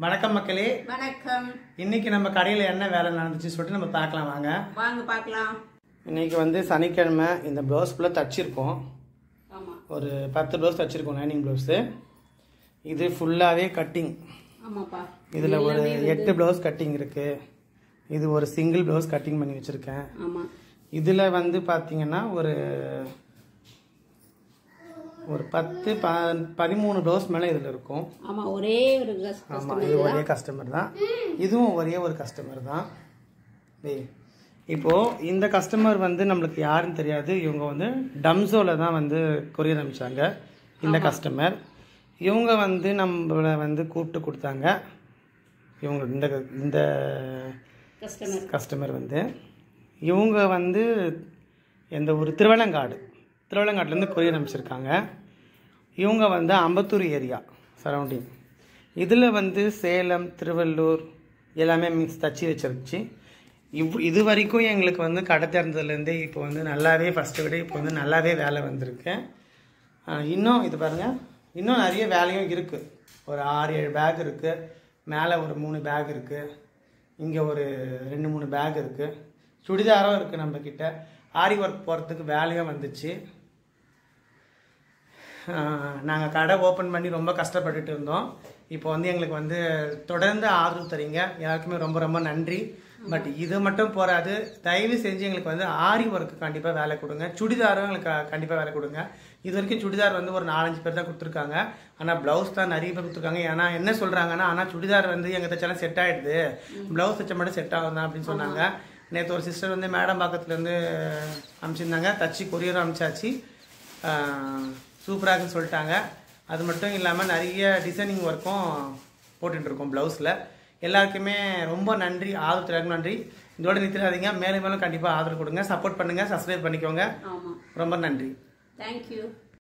வணக்கம் மக்களே. வணக்கம். இன்னைக்கு நம்ம கடையில் என்ன வேலை நடந்துச்சு சொல்லிட்டு நம்ம பார்க்கலாம். வாங்க பார்க்கலாம். இன்னைக்கு வந்து சனிக்கிழமை. இந்த ப்ளவுஸ் ஃபுல்லாக தச்சிருக்கோம். ஒரு 10 ப்ளவுஸ் தச்சிருக்கோம், லைனிங் ப்ளவுஸு. இது ஃபுல்லாகவே கட்டிங். இதில் ஒரு 8 ப்ளவுஸ் கட்டிங் இருக்குது. இது ஒரு சிங்கிள் ப்ளவுஸ் கட்டிங் பண்ணி வச்சுருக்கேன். இதில் வந்து பார்த்தீங்கன்னா ஒரு 10-13 ப்ளவுஸ் மேலே இதில் இருக்கும். ஆமாம், ஒரே ஒரு ஆமாம், இது ஒரே கஸ்டமர் தான். இதுவும் ஒரே ஒரு கஸ்டமர் தான். இப்போது இந்த கஸ்டமர் வந்து நம்மளுக்கு யாருன்னு தெரியாது. இவங்க வந்து டம்ஸோவில் தான் வந்து கொரியர் அனுப்பிச்சாங்க. இந்த கஸ்டமர் இவங்க வந்து நம்மளை வந்து கூப்பிட்டு கொடுத்தாங்க. இவங்க இந்த கஸ்டமர் வந்து இவங்க வந்து எந்த ஒரு திருவள்ளங்காட்டிலேருந்து கொரியர் அனுப்பிச்சிருக்காங்க. இவங்க வந்து அம்பத்தூர் ஏரியா சரௌண்டிங். இதில் வந்து சேலம், திருவள்ளூர் எல்லாமே மிக்ஸ் தச்சு வச்சிருச்சு. இது வரைக்கும் எங்களுக்கு வந்து கடை திறந்ததுலேருந்தே இப்போ வந்து நல்லாவே ஃபஸ்ட்டு விட இப்போ வந்து நல்லாவே வேலை வந்திருக்கு. இன்னும் இது பாருங்கள், இன்னும் நிறைய வேலையும் இருக்குது. ஒரு 6-7 பேக் இருக்குது. மேலே ஒரு 3 பேக் இருக்குது. இங்கே ஒரு 2-3 பேக் இருக்குது. சுடிதாரும் இருக்குது நம்மக்கிட்ட. ஆரி ஒர்க் போகிறதுக்கு வேலையும் வந்துச்சு. நாங்கள் கடை ஓப்பன் பண்ணி ரொம்ப கஷ்டப்பட்டுட்டு இருந்தோம். இப்போ வந்து எங்களுக்கு வந்து தொடர்ந்து ஆதரவு தரீங்க. எல்லாருக்குமே ரொம்ப ரொம்ப நன்றி. பட் இது மட்டும் போகாது, தயவு செஞ்சு எங்களுக்கு வந்து ஆரி ஒர்க்கு கண்டிப்பாக வேலை கொடுங்க. சுடிதாரும் எங்களுக்கு கண்டிப்பாக வேலை கொடுங்க. இது வரைக்கும் சுடிதார் வந்து ஒரு 4-5 பேர் தான் கொடுத்துருக்காங்க. ஆனால் ப்ளவுஸ் தான் நிறைய பேர் கொடுத்துருக்காங்க. ஏன்னா என்ன சொல்கிறாங்கன்னா, ஆனால் சுடிதார் வந்து எங்கள் தச்சாலும் செட் ஆகிடுது, ப்ளவுஸ் தச்சா மட்டும் செட் ஆகும் தான் அப்படின்னு சொன்னாங்க. நேற்று ஒரு சிஸ்டர் வந்து மேடம் பக்கத்துலேருந்து அனுப்பிச்சிருந்தாங்க. தச்சு கொரியரும் அனுப்பிச்சாச்சு. சூப்பராகுன்னு சொல்லிட்டாங்க. அது மட்டும் இல்லாமல் நிறைய டிசைனிங் ஒர்க்கும் போட்டுட்ருக்கோம் ப்ளவுஸில். எல்லாருக்குமே ரொம்ப நன்றி, ஆதரவு நன்றி. இதோட நிறுத்திடாதீங்க, மேலும் மேலும் கண்டிப்பாக ஆதரவு கொடுங்க, சப்போர்ட் பண்ணுங்கள், சப்ஸ்கிரைப் பண்ணிக்கோங்க. ரொம்ப நன்றி. தேங்க்யூ.